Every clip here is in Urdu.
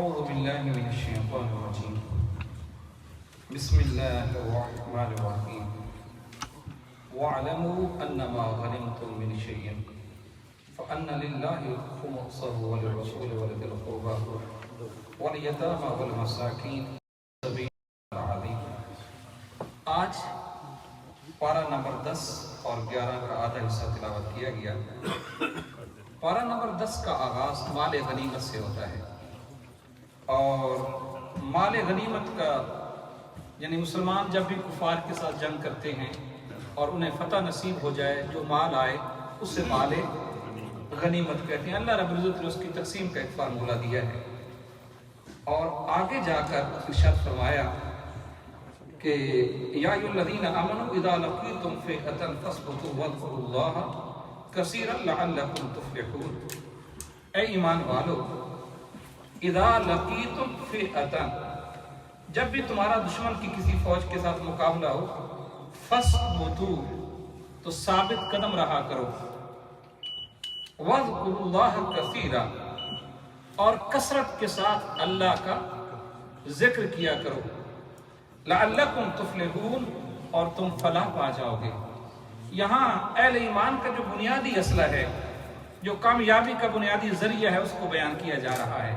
أعوذ بالله من الشيطان الرجيم بسم الله الرحمن الرحيم واعلموا أنما غنمتم من شيء فأن لله خمسه وللرسول ولذي القربى واليتامى والمساكين سبيل العظيم۔ آج پارہ نمبر 10 اور 11 کا آدھا حصہ تلاوت کیا گیا۔ پارہ نمبر 10 کا آغاز مال غنیمت سے ہوتا ہے، اور مال غنیمت کا یعنی مسلمان جب بھی کفار کے ساتھ جنگ کرتے ہیں اور انہیں فتح نصیب ہو جائے، جو مال آئے اس سے مال غنیمت کہتے ہیں۔ اللہ رب العزت نے اس کی تقسیم کا ایک فارمولہ دیا ہے، اور آگے جا کر ارشاد فرمایا کہ یا ایھا الذین آمنوا اذا لقیتم فئۃ فاثبتوا واذکروا اللہ کثیرا لعلکم تفلحون۔ اے ایمان والو، اذا لقیتم فئۃ، جب بھی تمہارا دشمن کی کسی فوج کے ساتھ مقابلہ ہو، فاثبتوا، تو ثابت قدم رہا کرو، واذکروا اللہ کثیرا، اور کثرت کے ساتھ اللہ کا ذکر کیا کرو، لعلکم تفلحون، اور تم فلاح پا جاؤ گے۔ یہاں اہل ایمان کا جو بنیادی اصلہ ہے، جو کامیابی کا بنیادی ذریعہ ہے، اس کو بیان کیا جا رہا ہے۔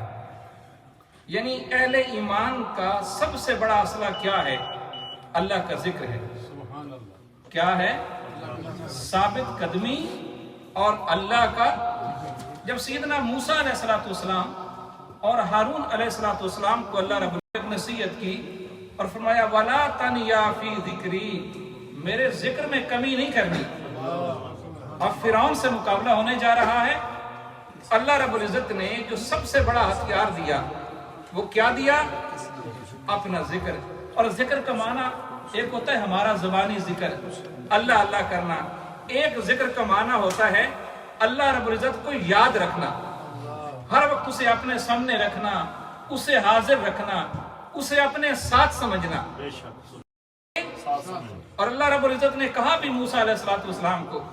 یعنی اہل ایمان کا سب سے بڑا اصلہ کیا ہے؟ اللہ کا ذکر ہے۔ کیا ہے؟ ثابت قدمی اور اللہ کا۔ جب سیدنا موسیٰ علیہ السلام اور ہارون علیہ السلام کو اللہ رب العزت نے نصیحت کی اور فرمایا وَلَا تَنْيَا فِي ذِكْرِي، میرے ذکر میں کمی نہیں کرنی۔ اب فرعون سے مقابلہ ہونے جا رہا ہے، اللہ رب العزت نے جو سب سے بڑا ہتھیار دیا وہ کیا دیا؟ اپنا ذکر۔ اور ذکر کا معنی ایک ہوتا ہے ہمارا زبانی ذکر، اللہ اللہ کرنا، ایک ذکر کا معنی ہوتا ہے اللہ رب العزت کو یاد رکھنا، ہر وقت اسے اپنے سامنے رکھنا، اسے حاضر رکھنا، اسے اپنے ساتھ سمجھنا۔ اور اللہ رب العزت نے کہا بھی موسیٰ علیہ السلام کو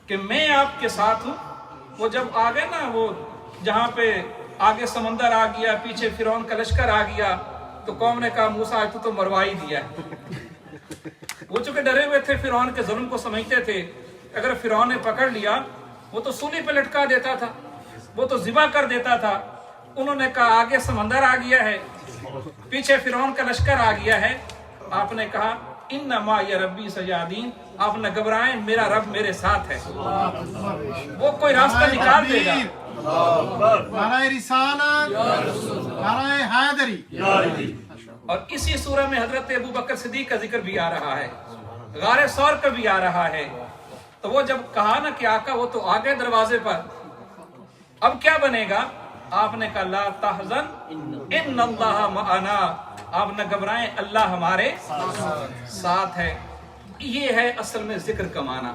کہ میں آپ کے ساتھ ہوں۔ وہ جب آگئے نا، وہ جہاں پہ آگے سمندر آ گیا، پیچھے فرعون کا لشکر آ گیا، تو قوم نے کہا موسیٰ تو مروا ہی دیا۔ وہ چونکہ ڈرے ہوئے تھے، فرعون کے ظلم کو سمجھتے تھے، اگر فرعون نے پکڑ لیا وہ تو سولی پہ لٹکا دیتا تھا، وہ تو ذبح کر دیتا تھا۔ انہوں نے کہا آگے سمندر آ گیا ہے، پیچھے فرعون کا لشکر آ گیا ہے، آپ نے کہا ان معی ربی سیہدین، آپ نہ گھبرائیں، میرا رب میرے ساتھ ہے، وہ کوئی راستہ نکال دے گا۔ نعرہ رسالت، نعرہ حیدری۔ اور اسی سورہ میں حضرت ابو بکر صدیق کا ذکر بھی آ رہا ہے، غار ثور کا بھی آ رہا ہے۔ تو وہ جب کہا نا کہ آقا وہ تو آگے دروازے پر، اب کیا بنے گا؟ آپ نے کہا لا تحزن ان اللہ معنا، آپ نہ گھبرائیں، اللہ ہمارے ساتھ ہے۔ یہ ہے اصل میں ذکر کا معنی،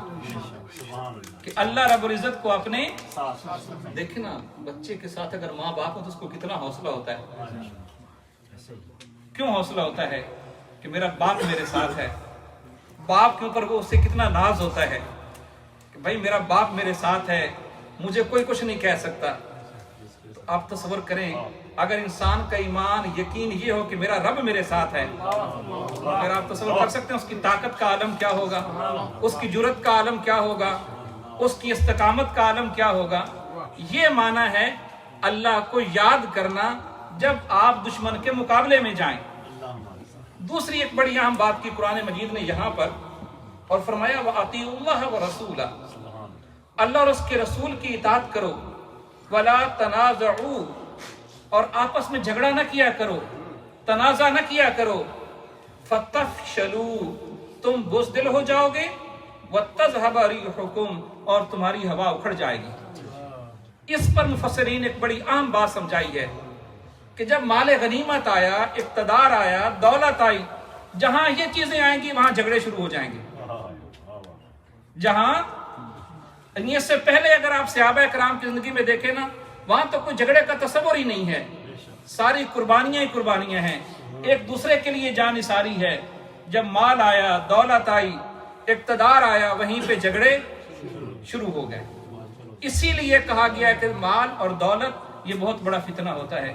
کہ اللہ رب العزت کو اپنے دیکھیں نا، بچے کے ساتھ اگر ماں باپ ہو تو اس کو کتنا حوصلہ ہوتا ہے۔ کیوں حوصلہ ہوتا ہے؟ کہ میرا باپ میرے ساتھ ہے۔ باپ کے اوپر وہ اس سے کتنا ناز ہوتا ہے کہ بھائی میرا باپ میرے ساتھ ہے، مجھے کوئی کچھ نہیں کہہ سکتا۔ تو آپ تصور کریں اگر انسان کا ایمان یقین یہ ہو کہ میرا رب میرے ساتھ ہے، پھر آپ تصور کر سکتے ہیں اس کی طاقت کا عالم کیا ہوگا، اس کی جرأت کا عالم کیا ہوگا، اس کی استقامت کا عالم کیا ہوگا۔ یہ معنی ہے اللہ کو یاد کرنا جب آپ دشمن کے مقابلے میں جائیں۔ دوسری ایک بڑی اہم بات کی قرآن مجید نے یہاں پر اور فرمایا وَأَطِيعُوا اللَّهَ وَرَسُولَهُ، اللہ اور اس کے رسول کی اطاعت کرو، وَلَا تَنَازَعُوا، اور آپس میں جھگڑا نہ کیا کرو، تنازع نہ کیا کرو، فَتَفْشَلُوا، تم بزدل ہو جاؤ گے، وَتَذْهَبَ رِيحُكُمْ، اور تمہاری ہوا اکھڑ جائے گی۔ اس پر مفسرین ایک بڑی اہم بات سمجھائی ہے کہ جب مال غنیمت آیا، اقتدار آیا، دولت آئی، جہاں یہ چیزیں آئیں گی وہاں جھگڑے شروع ہو جائیں گے۔ جہاں اس سے پہلے اگر آپ صحابہ کرام کی زندگی میں دیکھیں نا، وہاں تو کوئی جھگڑے کا تصور ہی نہیں ہے، ساری قربانیاں ہی قربانیاں ہیں، ایک دوسرے کے لیے جان نثاری ہے۔ جب مال آیا، دولت آئی، اقتدار آیا، وہیں پہ جھگڑے شروع ہو گئے۔ اسی لیے کہا گیا ہے کہ مال اور دولت یہ بہت بڑا فتنہ ہوتا ہے۔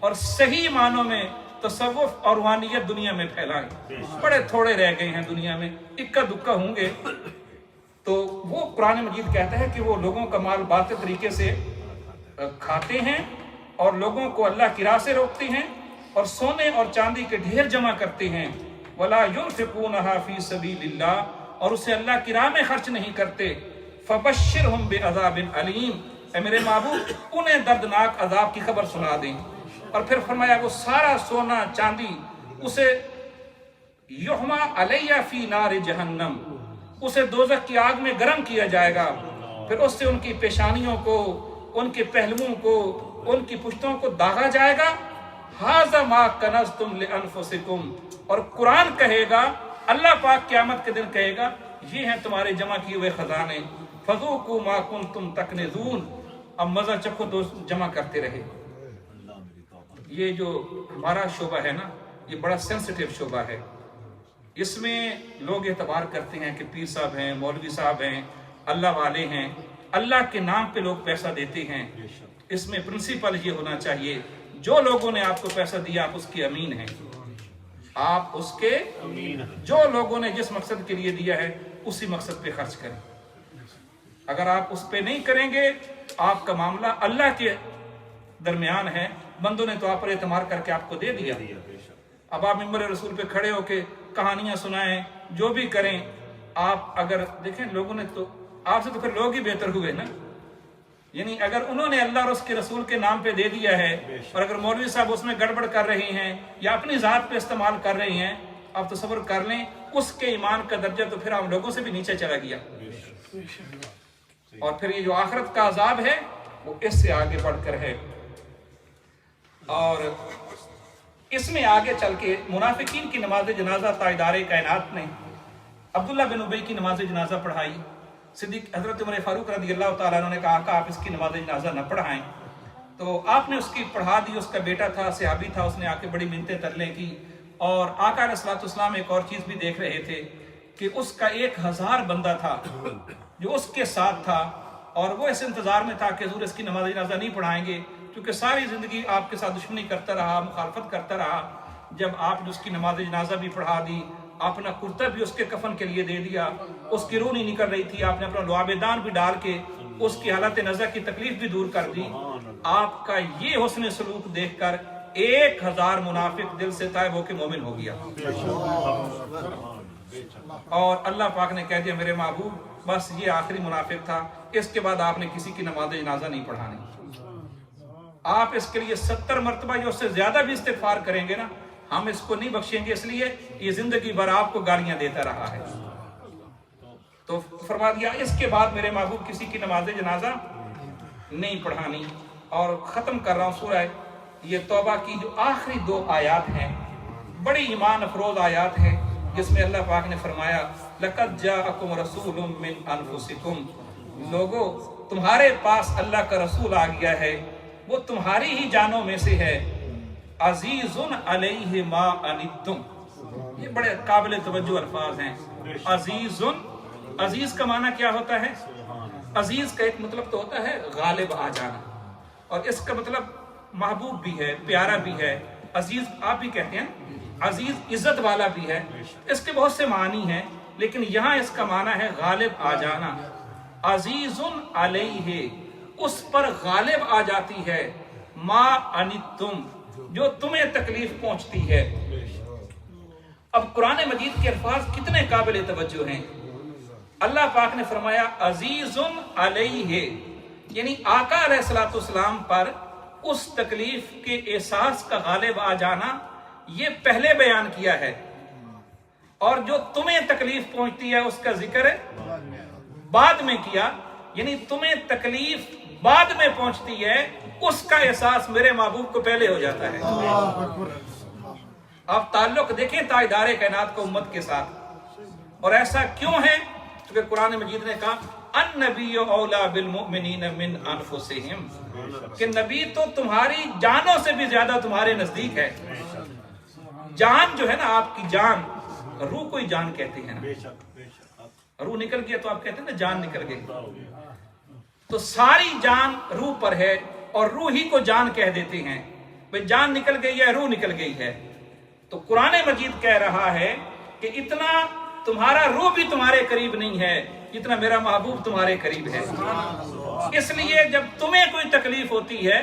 اور صحیح معنوں میں تصوف اور روحانیت دنیا میں پھیلائیں. بڑے تھوڑے رہ گئے ہیں دنیا میں, اکا دکا ہوں گے. تو وہ قرآن مجید کہتا ہے کہ وہ لوگوں کا مال باطل طریقے سے کھاتے ہیں اور لوگوں کو اللہ کی راہ سے روکتے ہیں اور سونے اور چاندی کے ڈھیر جمع کرتے ہیں. ولا ينفقونها في سبيل الله, اور اسے اللہ کی راہ میں خرچ نہیں کرتے. فبشرهم بعذاب علیم, اے میرے محبوب انہیں دردناک عذاب کی خبر سنا دیں. اور پھر فرمایا وہ سارا سونا چاندی اسے یحما علیہ فی نار جہنم, اسے دوزخ کی آگ میں گرم کیا جائے گا. پھر اس سے ان کی پیشانیوں کو, ان کے پہلوؤں کو, ان کی پشتوں کو داغا جائے گا. ھذا ما کنزتم لانفسکم, اور قرآن کہے گا, اللہ پاک قیامت کے دن کہے گا, یہ ہیں تمہارے جمع کیے ہوئے خزانے. فذوقوا ما کنتم تکنزون, اب مزہ چکھو تو جمع کرتے رہے. یہ جو ہمارا شعبہ ہے نا, یہ بڑا سینسٹیو شعبہ ہے. اس میں لوگ اعتبار کرتے ہیں کہ پیر صاحب ہیں, مولوی صاحب ہیں, اللہ والے ہیں, اللہ کے نام پہ لوگ پیسہ دیتے ہیں. اس میں پرنسپل یہ ہونا چاہیے, جو لوگوں نے آپ کو پیسہ دیا آپ اس کے امین ہیں, آپ اس کے جو لوگوں نے جس مقصد کے لیے دیا ہے اسی مقصد پہ خرچ کریں. اگر آپ اس پہ نہیں کریں گے, آپ کا معاملہ اللہ کے درمیان ہے. بندوں نے تو آپ پر اعتماد کر کے آپ کو دے دیا. اب آپ ممبر رسول پہ کھڑے ہو کے کہانیاں سنائیں, جو بھی کریں, آپ اگر دیکھیں لوگوں نے تو آپ سے تو پھر لوگ ہی بہتر ہوئے نا. یعنی اگر انہوں نے اللہ اور اس کے رسول کے نام پہ دے دیا ہے, اور اگر مولوی صاحب اس میں گڑبڑ کر رہے ہیں یا اپنی ذات پہ استعمال کر رہے ہیں, آپ تصور کر لیں اس کے ایمان کا درجہ تو پھر ہم لوگوں سے بھی نیچے چلا گیا. اور پھر یہ جو آخرت کا عذاب ہے وہ اس سے آگے بڑھ کر ہے. اور اس میں آگے چل کے منافقین کی نماز جنازہ تاجدار کائنات نے عبداللہ بن ابی کی نماز جنازہ پڑھائی. صدیق حضرت عمر فاروق رضی اللہ تعالیٰ عنہ نے کہا کہ آپ اس کی نماز جنازہ نہ پڑھائیں, تو آپ نے اس کی پڑھا دی. اس کا بیٹا تھا, صحابی تھا, اس نے آ کے بڑی منتیں ترلیں کی. اور آقا علیہ الصلوۃ والسلام ایک اور چیز بھی دیکھ رہے تھے کہ اس کا 1000 بندہ تھا جو اس کے ساتھ تھا, اور وہ اس انتظار میں تھا کہ حضور اس کی نماز جنازہ نہیں پڑھائیں گے, کیونکہ ساری زندگی آپ کے ساتھ دشمنی کرتا رہا, مخالفت کرتا رہا. جب آپ نے اس کی نماز جنازہ بھی پڑھا دی, اپنا کرتا بھی اس کے کفن کے لیے دے دیا, اس کی روح نہیں نکل رہی تھی, آپ نے اپنا لعاب دان بھی ڈال کے اس کی حالت نزع کی تکلیف بھی دور کر دی. آپ کا یہ حسن سلوک دیکھ کر 1000 منافق دل سے تائب ہو کے مومن ہو گیا. اور اللہ پاک نے کہہ دیا میرے محبوب بس یہ آخری منافق تھا, اس کے بعد آپ نے کسی کی نماز جنازہ نہیں پڑھانی. آپ اس کے لیے 70 مرتبہ یا اس سے زیادہ بھی استغفار کریں گے نا, ہم اس کو نہیں بخشیں گے, اس لیے یہ زندگی بھر آپ کو گالیاں دیتا رہا ہے. تو فرما دیا اس کے بعد میرے محبوب کسی کی نماز جنازہ نہیں پڑھانی. اور ختم کر رہا ہوں سورہ یہ توبہ کی جو آخری 2 آیات ہیں, بڑی ایمان افروز آیات ہیں, جس میں اللہ پاک نے فرمایا لقد جاءکم رسول من انفسکم, لوگو تمہارے پاس اللہ کا رسول آ گیا ہے, وہ تمہاری ہی جانوں میں سے ہے. عزیز علیہ ما عنتم, یہ بڑے قابل توجہ الفاظ ہیں. عزیز, عزیز کا معنی کیا ہوتا ہے؟ عزیز کا ایک مطلب تو ہوتا ہے غالب آ جانا, اور اس کا مطلب محبوب بھی ہے, پیارا بھی ہے. عزیز آپ بھی کہتے ہیں, عزیز عزت والا بھی ہے. اس کے بہت سے معنی ہیں, لیکن یہاں اس کا معنی ہے غالب آ جانا. عزیز علیہ, اس پر غالب آ جاتی ہے, ما عنتم, جو تمہیں تکلیف پہنچتی ہے. اب قرآن مجید کے الفاظ کتنے قابل توجہ ہیں. اللہ پاک نے فرمایا عزیز علیہ, یعنی آقا علیہ الصلوۃ والسلام پر اس تکلیف کے احساس کا غالب آ جانا یہ پہلے بیان کیا ہے, اور جو تمہیں تکلیف پہنچتی ہے اس کا ذکر بعد میں کیا. یعنی تمہیں تکلیف بعد میں پہنچتی ہے, اس کا احساس میرے محبوب کو پہلے ہو جاتا ہے. آپ تعلق دیکھیں تاجدار کائنات کو امت کے ساتھ, اور ایسا کیوں ہے؟ کیونکہ قرآن مجید نے کہا النبی اولا بالمؤمنین من انفسہم, کہ نبی تو تمہاری جانوں سے بھی زیادہ تمہارے نزدیک ہے. جان جو ہے نا, آپ کی جان, روح کو ہی جان کہتے ہیں نا, روح نکل گیا تو آپ کہتے ہیں نا جان نکل گئی. تو ساری جان روح پر ہے, اور روح ہی کو جان کہہ دیتے ہیں. بھئی جان نکل گئی ہے، روح نکل گئی ہے. تو قرآن مجید کہہ رہا ہے کہ اتنا تمہارا روح بھی تمہارے قریب نہیں ہے جتنا میرا محبوب تمہارے قریب ہے. اس لیے جب تمہیں کوئی تکلیف ہوتی ہے،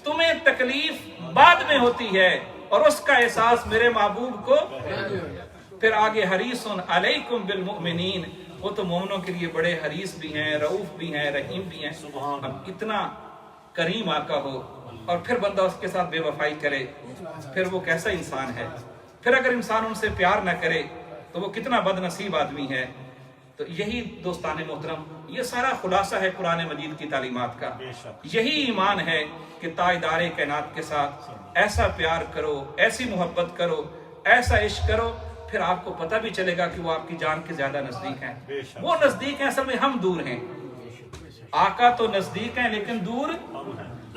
تمہیں تکلیف بعد میں ہوتی ہے اور اس کا احساس میرے محبوب کو. پھر آگے حریص علیکم بالمؤمنین، وہ تو مومنوں کے لیے بڑے حریص بھی ہیں، رؤوف بھی ہیں، رحیم بھی ہیں. اب اتنا کریم آقا ہو اور پھر بندہ اس کے ساتھ بے وفائی کرے، پھر وہ کیسا انسان ہے؟ پھر اگر انسان ان سے پیار نہ کرے تو وہ کتنا بد نصیب آدمی ہے. تو یہی دوستان محترم، یہ سارا خلاصہ ہے قرآن مجید کی تعلیمات کا. یہی ایمان ہے کہ تاجدار کائنات کے ساتھ ایسا پیار کرو، ایسی محبت کرو، ایسا عشق کرو، پھر آپ کو پتہ بھی چلے گا کہ وہ آپ کی جان کے زیادہ نزدیک ہیں. وہ نزدیک ہیں، اصل میں ہم دور ہیں. آقا تو نزدیک ہیں لیکن دور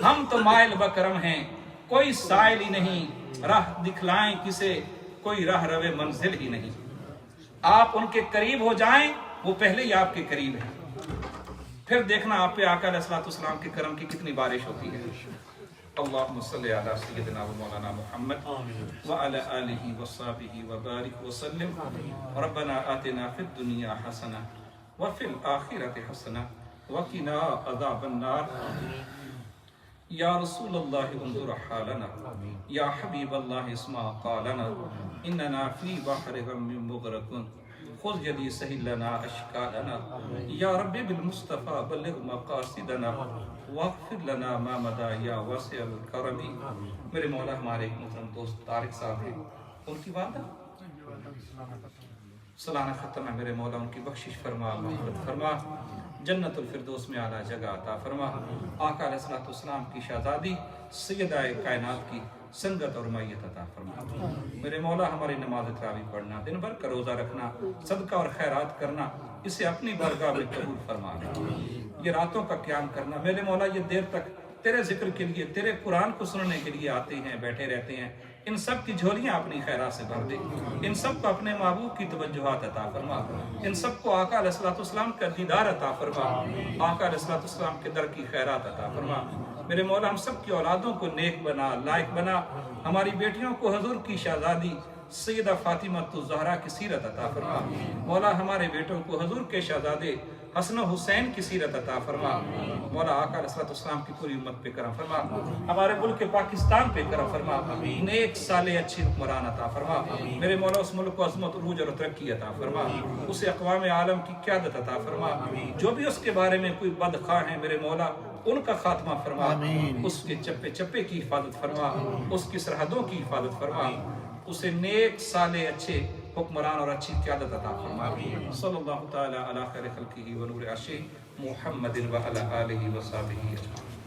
ہم. تو مائل بکرم ہیں، کوئی سائل ہی نہیں، راہ دکھلائیں کسے، کوئی راہ روے منزل ہی نہیں. آپ ان کے قریب ہو جائیں، وہ پہلے ہی آپ کے قریب ہیں. پھر دیکھنا آپ پہ آقا علیہ الصلوۃ والسلام کے کرم کی کتنی بارش ہوتی ہے. اللہم صلی علی سیدنا و مولانا محمد وعلی آلہ وصحبہ وبارک وسلم. ربنا آتنا فی الدنیا حسنہ وفی الآخرۃ حسنہ وقنا عذاب النار. یا رسول اللہ انظر حالنا، یا حبیب اللہ اسمع قالنا، اننا فی بحر غم مغرقون، خذ یدی سہل لنا اشکالنا. یا رب بالمصطفیٰ بلغ مقاصدنا واغفر لنا ما مدى یا واسع الکرم. میرے مولا ہمارے ایک محترم دوست طارق صاحب ہیں، ان کی والدہ سالانہ ختم ہے. میرے مولا ان کی بخشش فرما، مغفرت فرما، جنت الفردوس میں اعلیٰ جگہ عطا فرما. آقا علیہ الصلوۃ والسلام کی شہزادی سیدہ کائنات کی سنگت اور معیت عطا فرما. میرے مولا ہماری نماز تراویح پڑھنا، دن بھر کا روزہ رکھنا، صدقہ اور خیرات کرنا، اسے اپنی بارگاہ میں قبول فرما. یہ راتوں کا قیام کرنا، میرے مولا یہ دیر تک تیرے ذکر کے لیے، تیرے قرآن کو سننے کے لیے آتے ہیں، بیٹھے رہتے ہیں، ان سب کی جھولیاں اپنی خیرات سے بھر دے. ان سب کو اپنے محبوب کی توجہات عطا فرما. ان سب کو آقا علیہ الصلوۃ والسلام کا دیدار عطا فرما. آقا علیہ الصلوۃ والسلام کے در کی خیرات عطا فرما. میرے مولا ہم سب کی اولادوں کو نیک بنا، لائق بنا. ہماری بیٹیوں کو حضور کی شہزادی سیدہ فاطمہ الزہرا کی سیرت عطا فرما. مولا ہمارے بیٹوں کو حضور کے شہزادے حسن و حسین کی سیرت عطا فرما. مولا آقا علیہ الصلوۃ والسلام کی پوری امت پہ کرم فرما. ہمارے ملک پاکستان پہ کرم فرما. نیک صالح اچھے حکمران عطا فرما. میرے مولا اس ملک کو عظمت، عروج اور ترقی عطا فرما. اسے اقوام عالم کی قیادت عطا فرما. جو بھی اس کے بارے میں کوئی بدخواہ ہیں میرے مولا ان کا خاتمہ فرما. اس کے چپے چپے کی حفاظت فرما. اس کی سرحدوں کی حفاظت فرما. اسے نیک صالح اچھے حکمران اور اچھی قیادت عطا فرما. صلی اللہ تعالی علی خیر خلقہ و نور عرشہ محمد و علی آلہ و صحبہ اجمعین.